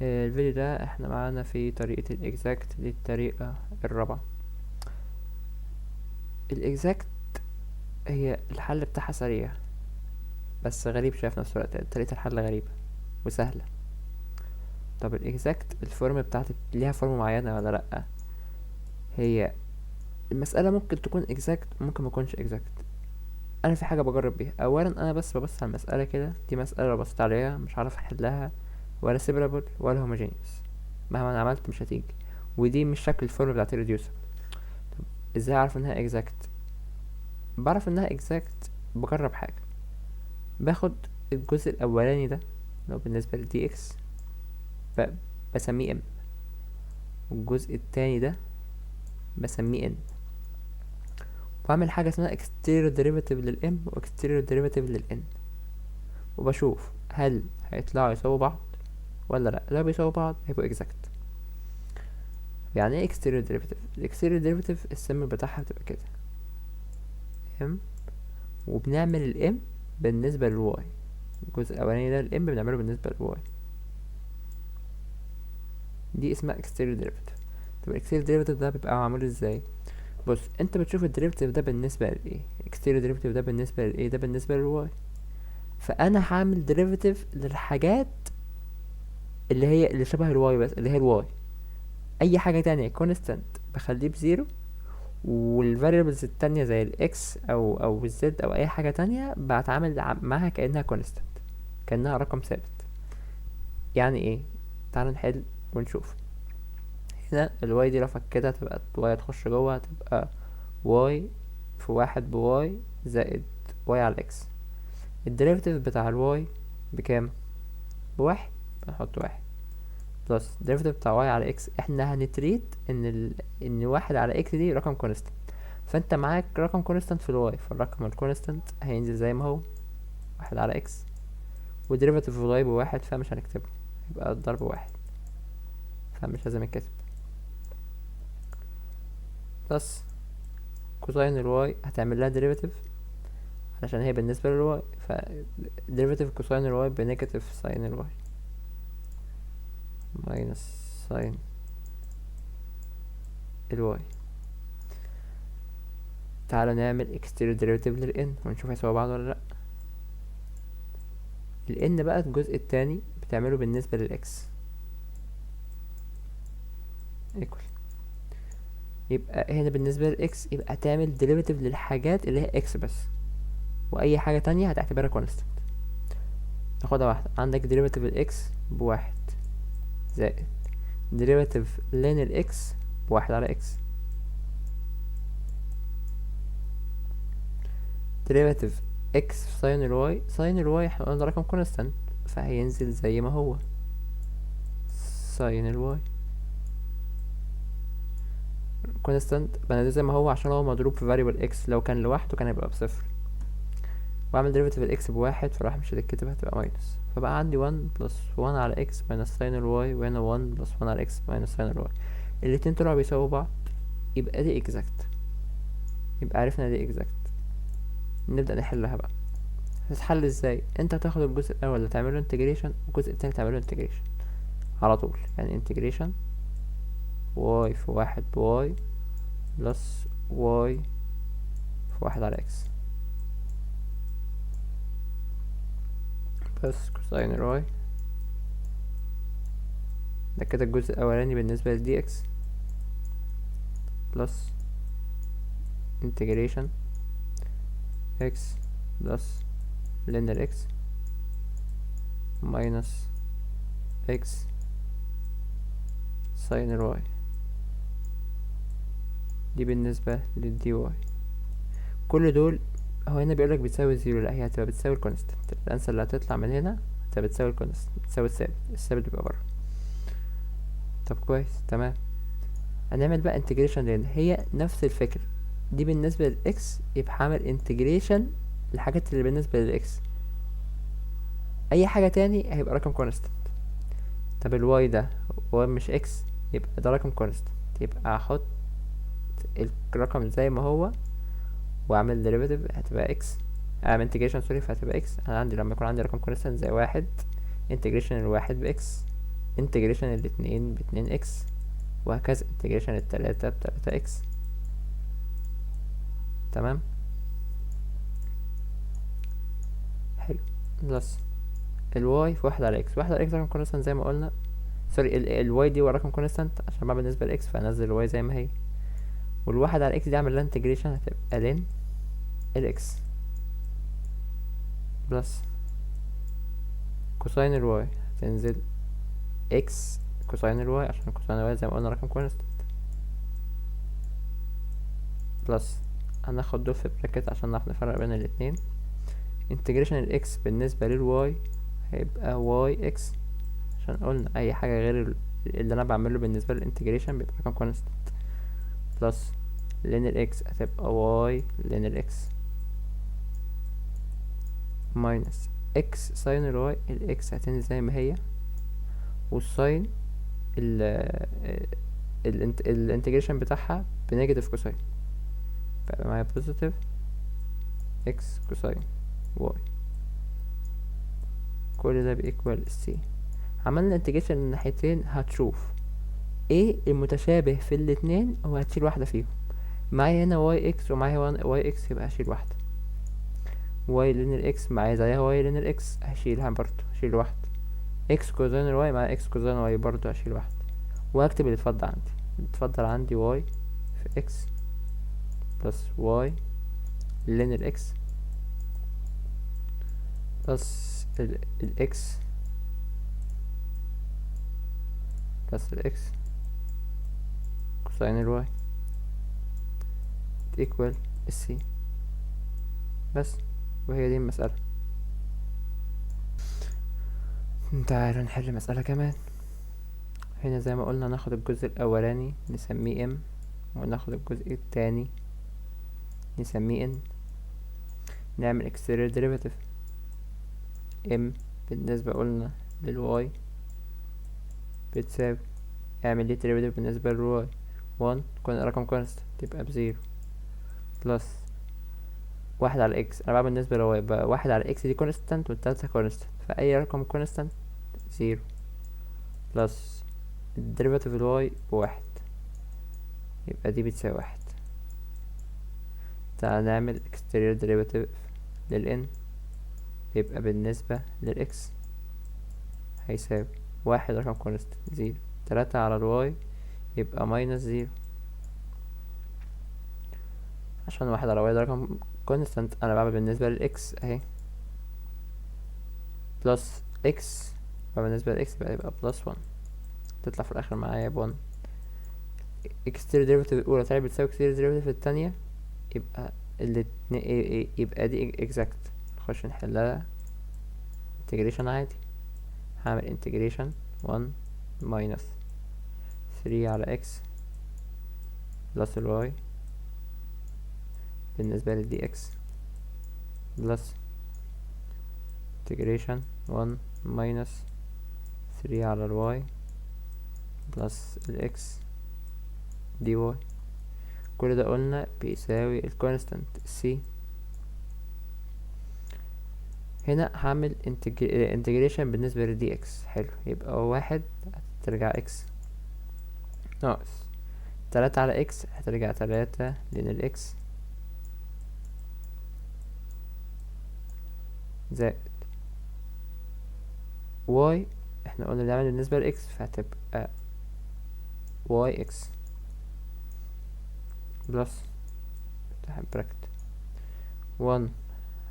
الفيديو ده احنا معانا في طريقة الاكزاكت، دي الطريقة الرابعة. الاكزاكت هي الحل بتاعها سريع بس غريب شوية في نفس الوقت، طريقة الحل غريبة وسهلة. طب الاكزاكت الفورم بتاعتك ليها فورم معينة ولا لأ؟ هي المسألة ممكن تكون اكزاكت ممكن متكونش اكزاكت. انا في حاجة بجرب بيها. اولا انا بس ببص على المسألة كده، دي مسألة لو بصيت عليها مش عارف احلها، ولا سيبرابل ولا هوموجينيوس، مهما انا عملت مش هتيجي. ودي مش شكل الفورم بتاعت الريديوسر. ازاي اعرف انها اكزاكت؟ بعرف انها exact بجرب حاجة. باخد الجزء الاولاني ده لو بالنسبة ل dx ب... بسميه m، والجزء التاني ده بسميه n، وبعمل حاجة اسمها exterior derivative لل m و exterior derivative لل n، وبشوف هل هيطلعوا يساووا بعض ولا لا. لو بيساووا بعض هيبقوا exact. يعني ايه exterior derivative؟ ال exterior derivative السم بتاعها بتبقى كده m، وبنعمل ال m بالنسبة لل y. الجزء الاولاني ده ال m بنعمله بالنسبة لل y، دي اسمها exterior derivative. طب exterior derivative ده بيبقى معمول ازاي؟ بص، انت بتشوف الديريفاتيف ده بالنسبه لايه، exterior derivative ده بالنسبه لايه، ده بالنسبه للواي. فانا هعمل ديريفاتيف للحاجات اللي شبه الواي، بس اللي هي الواي. اي حاجه تانية constant بخليه بزيرو، والفاريبلز التانية زي الاكس او الزد او اي حاجه تانية بتعامل معاها كانها constant، كانها رقم ثابت. يعني ايه؟ تعالوا نحل ونشوف. هنا الواي دي لو فكتها تبقى واي تخش جوه، تبقى واي في واحد بواي زائد واي على الاكس. الديريفاتيف بتاع الواي بكام؟ بواحد. بنحط واحد بلس الديريفاتيف بتاع واي على اكس. احنا هنتريد ان واحد على اكس دي رقم كونستانت، فانت معاك رقم كونستانت في الواي، فالرقم الكونستانت هينزل زي ما هو واحد على اكس، وديريفاتيف الواي بواحد فمش هنكتبه، يبقى الضرب واحد فمش لازم يتكتب. بلس كوساين الواي هتعمل لها ديريفاتيف علشان هي بالنسبة للواي، ف ديريفاتيف كوساين الواي بنيجاتيف ساين الواي ماينس ساين الواي. تعالى نعمل exterior derivative لل n ونشوف هيساوي بعض ولا لأ. ال n بقى الجزء التاني بتعمله بالنسبة لل x equal. يبقى هنا بالنسبة لل x يبقى تعمل derivative للحاجات اللي هي x بس، وأي حاجة تانية هتعتبرها constant. ناخدها واحدة. عندك derivative ال x بواحد زائد derivative ln ال x بواحد على x. derivative x في sin ال y، sin ال y احنا قلنا ده رقم constant فهينزل زي ما هو sin ال y كونستانت. بناديه زي ما هو عشان هو مضروب في variable x، لو كان لوحده كان هيبقى بصفر. واعمل ديريفاتيف الاكس بواحد فراح مش هتتكتب، هتبقى ماينس. فبقى عندي 1 بلس 1 على اكس ماينس ساين الواي، وهنا 1 بلس 1 على اكس ماينس ساين الواي. الاتنين طلعوا بيساووا بعض، يبقى دي اكزاكت. يبقى عرفنا دي اكزاكت. نبدأ نحلها بقى. هتتحل ازاي؟ انت هتاخد الجزء الاول تعمله انتجريشن، والجزء التاني تعمله انتجريشن على طول. يعني انتجريشن واي في واحد بواي بلس واي في واحد على اكس بس كوساين الواي. ده كده الجزء الاولاني بالنسبة لدي اكس بلس integration x بلس ln x minus x sin y. دي بالنسبة للدي واي. كل دول هو هنا بيقولك بتساوي زيرو، لا هي هتبقى بتساوي الكونستنت. الانسر اللي هتطلع من هنا هتبقى بتساوي الكونستنت، بتساوي الثابت. الثابت بيبقى بره. طب كويس تمام. هنعمل بقى انتجريشن لان هي نفس الفكرة. دي بالنسبة للاكس يبقى هعمل انتجريشن الحاجات اللي بالنسبة للاكس. اي حاجة تاني هيبقى رقم كونستنت. طب الواي ده هو مش اكس، يبقى ده رقم كونستنت، يبقى هحط الرقم زي ما هو واعمل derivative هتبقى اكس. اعمل integration سوري فهتبقى اكس. انا عندي لما يكون عندي رقم كونستنت زي واحد، integration الواحد باكس انتجريشن الاتنين باتنين اكس، وهكذا انتجريشن التلاتة بتلاتة اكس. تمام، حلو. بلس الواي في واحد على اكس، واحد على اكس رقم كونستانت زي ما قلنا، سوري الواي دي هو رقم كونستانت عشان بقى بالنسبة لاكس فهنزل الواي زي ما هي، والواحد على اكس دي اعمل لها انتجريشن هتبقى لين الاكس بلس كوساين الواي هتنزل اكس كوساين الواي عشان كوساين الواي زي ما قلنا رقم كونستانت، بلس هناخد دول في براكت عشان نعرف نفرق بين الاتنين. انتجريشن الاكس بالنسبة للواي هيبقى واي اكس عشان قلنا اي حاجة غير اللي انا بعمله بالنسبة للانتجريشن بيبقى رقم كونستانت، بلس لين الاكس هتبقى واي لين الاكس ماينس اكس ساين الواي، الاكس هتنزل زي ما هي، والساين ال الانتجريشن بتاعها بنيجاتيف كوساين، فيبقى معايا بوزيتيف اكس كوساين واي، كل ده بيكوال سي. عملنا انتجريشن الناحيتين، هتشوف ايه المتشابه في الاتنين وهتشيل واحدة فيهم. معايا هنا واي اكس ومعايا واي اكس يبقى هشيل واحدة، واي لين الاكس معايا زيها واي لين الاكس هشيلها برضه، هشيل واحدة، اكس كوزين الواي مع اكس كوزين واي برضه هشيل واحدة، وهكتب اللي اتفضل عندي. اتفضل عندي واي في اكس بلس واي لين الاكس بلس الاكس بلس الاكس كوساين الواي equal السي بس. وهي دي المسألة. تعالوا نحل مسألة كمان. هنا زي ما قلنا ناخد الجزء الأولاني نسميه ام، وناخد الجزء التاني نسميه ان. نعمل exterior derivative ام بالنسبة قلنا للواي بتساوي، اعمل لي derivative بالنسبة للواي 1 كون رقم constant تبقى بزيرو، بلس واحد على اكس، انا بقى بالنسبة للواي بقى واحد على اكس دي constant والتالتة constant، فأي رقم constant زيرو، بلس الديريفاتيف الواي بواحد يبقى دي بتساوي واحد. تعال نعمل exterior derivative للn، يبقى بالنسبة للإكس هيساوي واحد رقم constant زيرو، تلاتة على الواي يبقى ماينس زيرو، عشان واحد على واي ده رقم constant أنا بعمل بالنسبة للإكس أهي بلس إكس، فبالنسبة للإكس يبقى بلس ون، تطلع في الآخر معايا بون. exterior derivative الأولى طلعت بتساوي exterior derivative التانية، يبقى الاتنين يبقى دي exact. نخش نحلها integration عادي، هعمل integration 1 minus 3 على x plus ال y بالنسبة لل dx plus integration 1 minus 3 على ال y plus ال x dy. كل ده قلنا بيساوي ال constant c. هنا هعمل integration بالنسبة لل dx، حلو، يبقى واحد هترجع x ناقص تلاتة على اكس هترجع تلاتة لان الاكس زائد واي، احنا قلنا بنعمل بالنسبة لاكس فهتبقى واي اكس بلس افتح براكت 1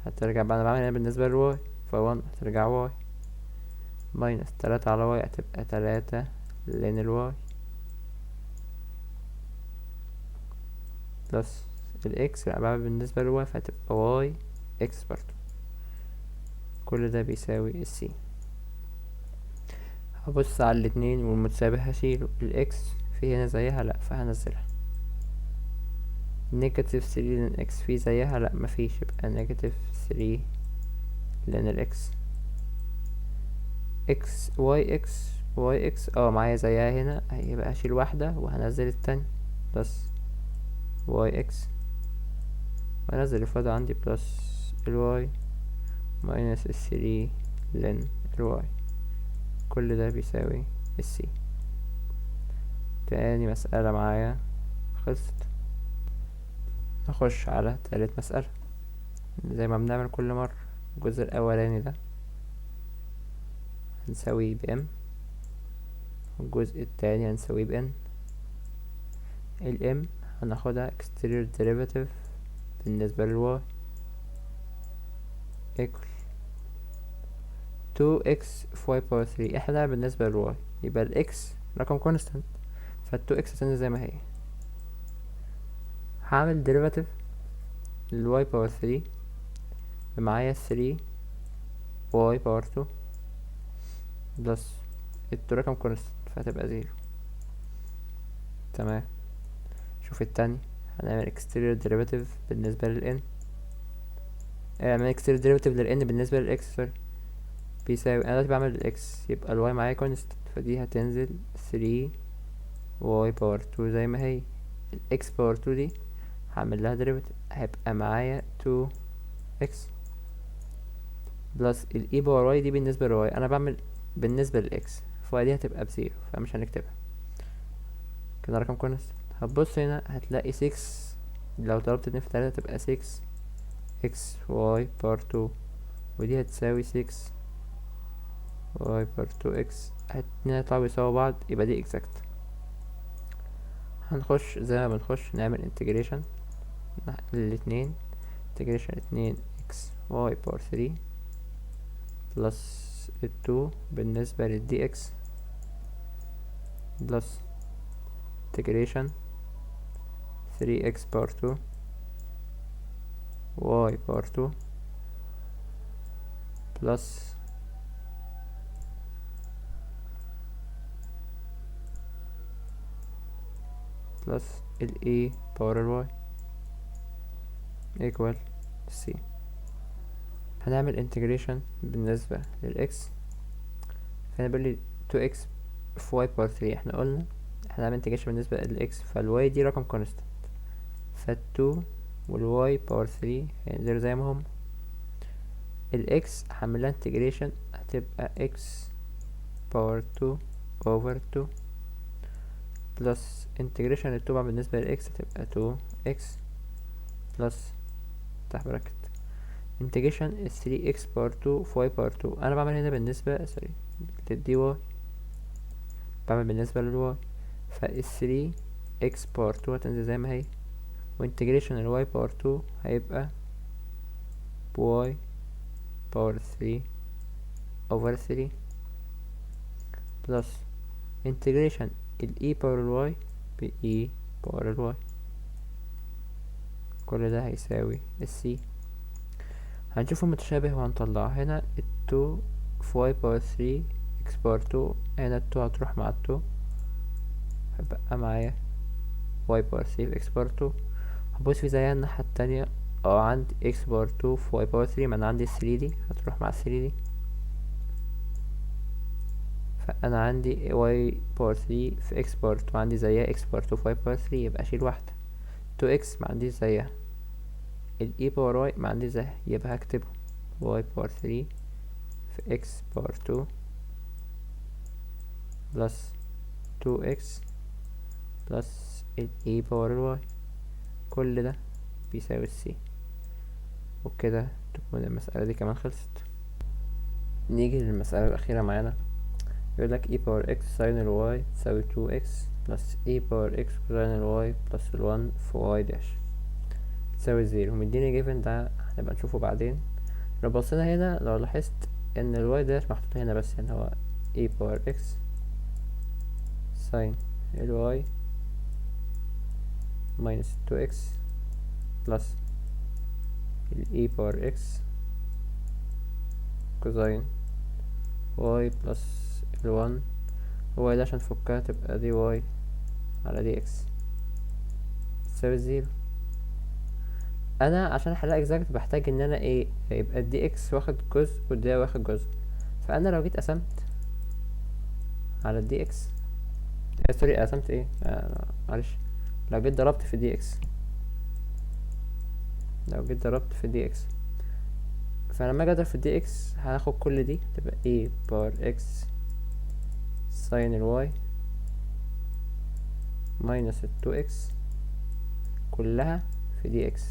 هترجع بقى، انا بعمل هنا بالنسبة للواي ف1 هترجع واي ماينس تلاتة على واي هتبقى تلاتة لان الواي بلس الاكس بقى بعمل بالنسبة للواي فهتبقى واي اكس برضو. كل ده بيساوي السي. هبص على الاتنين والمتشابه هشيله، الاكس في هنا زيها لا فهنزلها، نيجاتيف 3 لان الاكس في زيها لا مفيش يبقى نيجاتيف 3 لان الاكس اكس واي اكس معايا زيها هنا هيبقى هشيل واحدة وهنزل التاني بلس واي اكس، وهنزل اللي فاضل عندي بلس الواي ماينس الثري لان الواي. كل ده بيساوي السي. تاني مسألة معايا خلصت. نخش على تالت مسألة زي ما بنعمل كل مرة. الجزء الأولاني ده هنساويه بm، والجزء التاني هنساويه بn. الm هناخدها exterior derivative بالنسبة للy equal 2x في y power 3. احنا بالنسبة للy يبقى ال x رقم constant، فال 2x هتنزل زي ما هي. هعمل derivative لل y power 3 معايا 3 y power 2 بلس ال 2 رقم constant فهتبقى 0. تمام. شوف التاني، هنعمل exterior derivative بالنسبة لل n، اعمل exterior derivative لل n بالنسبة لل x سوري، بيساوي انا دلوقتي بعمل ال x يبقى ال y معايا constant، فدي هتنزل 3 y power 2 زي ما هي. ال x power 2 دي هعمل لها derivative هيبقى معايا 2x بلس ال e power y دي بالنسبة لل y انا بعمل بالنسبة لل x، فدي هتبقى بزيرو فمش هنكتبها كده رقم constant. هتبص هنا هتلاقي 6 لو ضربت 2 في 3 تبقى 6 x y power 2، ودي هتساوي 6 y power 2 x. الاتنين هيطلعوا بيساوي بعض يبقى دي exact. هنخش زي ما بنخش نعمل integration للاتنين. integration 2 x y power 3 بلس 2 بالنسبة لل dx بلس integration 3x power 2 y power 2 بلس ال a power ال y equal c. هنعمل integration بالنسبة لل x، فهنا بيقول لي 2x في y power 3. احنا قلنا احنا هنعمل integration بالنسبة لل x، فال y دي رقم constant، فال 2 وال y power 3 هينزلوا زي ما هم. ال x هعملها integration هتبقى x power 2 over 2 بلس integration ال 2 بالنسبة لل x هتبقى 2x بلس تحت براكت integration ال 3x power 2 في y power 2. انا بعمل هنا بالنسبة سوري لل dy، بعمل بالنسبة لل y، فال 3x power 2 هتنزل زي ما هي، وانتجريشن ال y power 2 هيبقى y power 3 over 3 بلس integration ال e power ال y ب e power ال y. كل ده هيساوي ال c. هنشوف المتشابه وهنطلعه. هنا ال 2 في y power 3 x power 2، هنا ال 2 هتروح مع ال 2 هيبقى معايا y power 3 في x power 2. هبص في زيها الناحية التانية، عندي x power 2 في y power 3، ما انا عندي 3 دي هتروح مع 3 دي، فانا عندي y power 3 في x power 2 عندي زيها x power 2 في y power 3، يبقى اشيل واحدة. 2x ما عنديش زيها، ال e power y ما عنديش زيها، يبقى هكتبه y power 3 في x power 2 بلس 2x بلس ال e power y. كل ده بيساوي c. وبكده تكون المسألة دي كمان خلصت. نيجي للمسألة الأخيرة معانا. يقولك e power x sin ال y تساوي 2x plus e power x cosine ال y plus ال 1 في y dash تساوي 0. ومديني given ده هنبقى نشوفه بعدين. لو بصينا هنا لو لاحظت ان ال y dash محطوط هنا بس، يعني هو e power x sin ال y minus 2x plus ال e power x cosine y plus ال 1 هو ده عشان نفكها تبقى دي y على دي x تساوي 0. انا عشان احلها اكزاكت بحتاج ان انا ايه يبقى الدي اكس واخد جزء والدي واخد جزء. فانا لو جيت قسمت على الدي اكس سوري قسمت ايه معلش، لو جيت ضربت في الدي اكس، فلما اجي اضرب في الدي اكس هاخد كل دي تبقى a باور x ساين الواي ماينس التو اكس كلها في دي اكس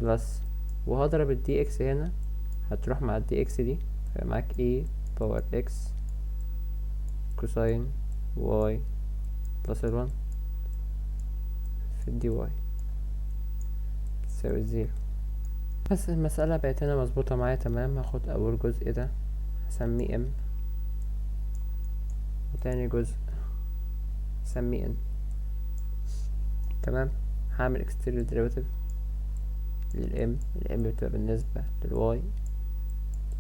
بلس، وهضرب الدي اكس هنا هتروح مع الدي اكس دي، هيبقى معاك اي باور اكس كوساين واي بلس الوان في الدي واي تساوي الزيرو. بس المسألة بقت هنا مظبوطة معايا تمام. هاخد أول جزء ده هسميه ام، وتاني جزء هسميه ان. تمام. هعمل exterior derivative للام. الام بتبقى بالنسبة للواي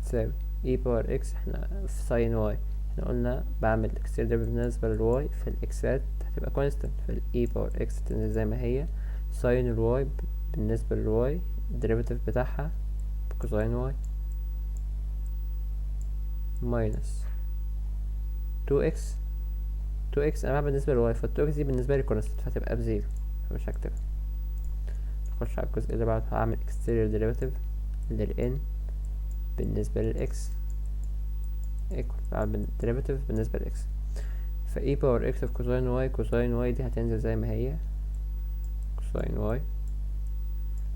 تساوي e باور x. احنا في ساين واي احنا قلنا بعمل exterior derivative بالنسبة للواي، فالاكسات هتبقى constant، فال e باور x تنزل زي ما هي. ساين الواي بالنسبة للواي الديريفاتيف بتاعها بكوساين واي ماينس 2x. 2x انا بالنسبة للواي، فال 2x دي بالنسبة لي كونستنت فهتبقى بزيرو، فمش هكتبها. نخش على الجزء اللي بعده. هعمل exterior derivative لل n بالنسبة لل x equal بعمل derivative بالنسبة لل x، ف e باور x في كوساين y. كوساين y دي هتنزل زي ما هي كوساين y،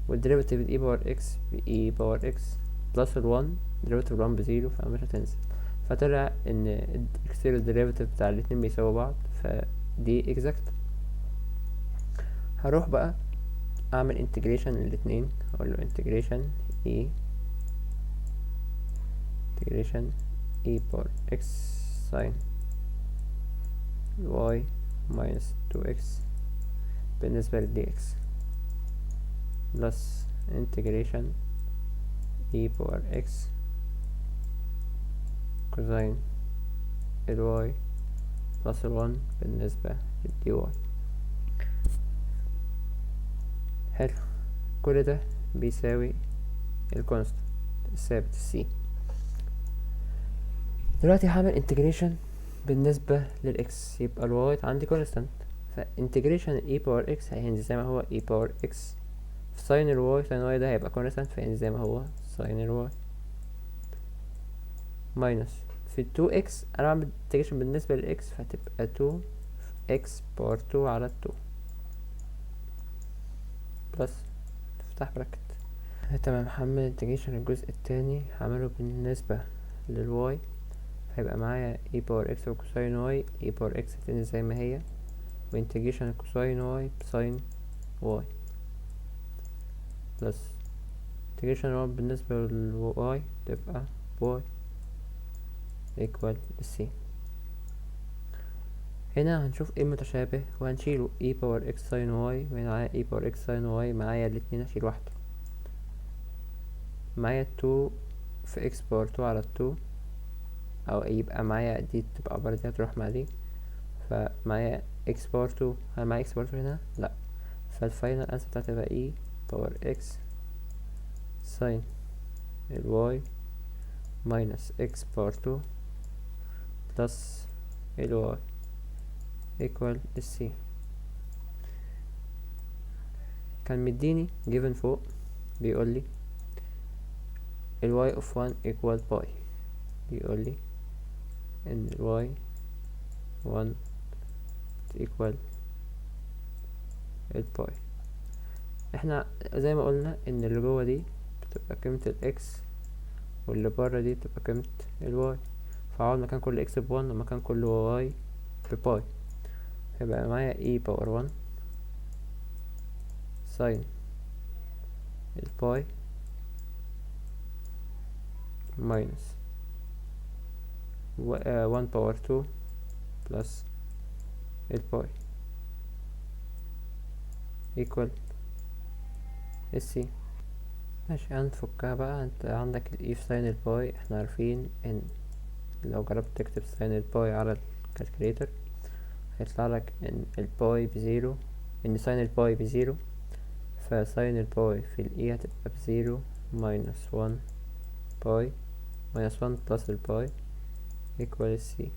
والديريفاتيف ال e باور x ب e باور x بلس ال 1. derivative ال 1 بزيرو فمش هتنزل، فطلع ان ال exterior derivative بتاع الاتنين بيساوي بعض، فدي exact. هروح بقى اعمل integration للاتنين. هقول له integration e باور x sin y minus 2x بالنسبة لل dx plus integration e باور x cosine ال y plus ال 1 بالنسبة لل dy. حلو. كل ده بيساوي الكونستنت الثابت c. دلوقتي هعمل انتجريشن بالنسبة للإكس، يبقى الواي عندي كونستانت، فانتجريشن اي باور اكس هينزل زي ما هو اي باور اكس في ساين الواي. ساين الواي ده هيبقى كونستانت فينزل زي ما هو ساين الواي ماينس في 2 اكس. انا بعمل انتجريشن بالنسبة للإكس فهتبقى 2 اكس باور 2 على 2 بلس تفتح براكت. تمام. هعمل انتجريشن الجزء التاني هعمله بالنسبة للواي، هيبقى معايا e باور x وكوساين y. e باور x هتنزل زي ما هي، وانتجريشن الكوساين y بساين y بلس انتجريشن y بالنسبة لل y تبقى y equal c. هنا هنشوف ايه متشابه وهنشيله e باور x ساين y، وهنا معايا e باور x ساين y، معايا الاتنين هشيل واحدة. معايا 2 في x باور 2 على 2، او يبقى معايا دي تبقى عبارة دي هتروح مع دي، فمعايا x باور 2. هل معايا x باور 2 هنا؟ لا، فالفاينل انسر بتاعتي تبقى e باور x ساين ال y ماينس x باور 2 بلس ال y equal c. كان مديني given فوق بيقولي ال y of 1 equal pi، بيقولي ان ال y 1 equal ال pi. احنا زي ما قلنا ان اللي جوه دي بتبقى قيمة ال x واللي بره دي بتبقى قيمة ال y، فاقعد مكان كل x ب1 ومكان كل y بباي، هيبقى معايا e باور 1 ساين الباي ماينس 1 باور 2 بلس الباي equal السي. ماشي، هنفكها بقى. انت عندك الاي في ساين الباي، احنا عارفين ان لو جربت تكتب ساين الباي على الكالكوليتر هيطلع لك ان الباي بزيرو، ان ساين الباي بزيرو، فساين الباي في الاي هتبقى بزيرو ماينس 1 باي ماينس 1 بلس الباي equal السي.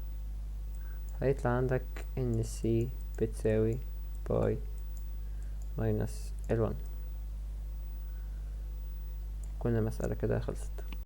هيطلع عندك ان السي بتساوي باي ماينس ال1. كل مسألة كده خلصت.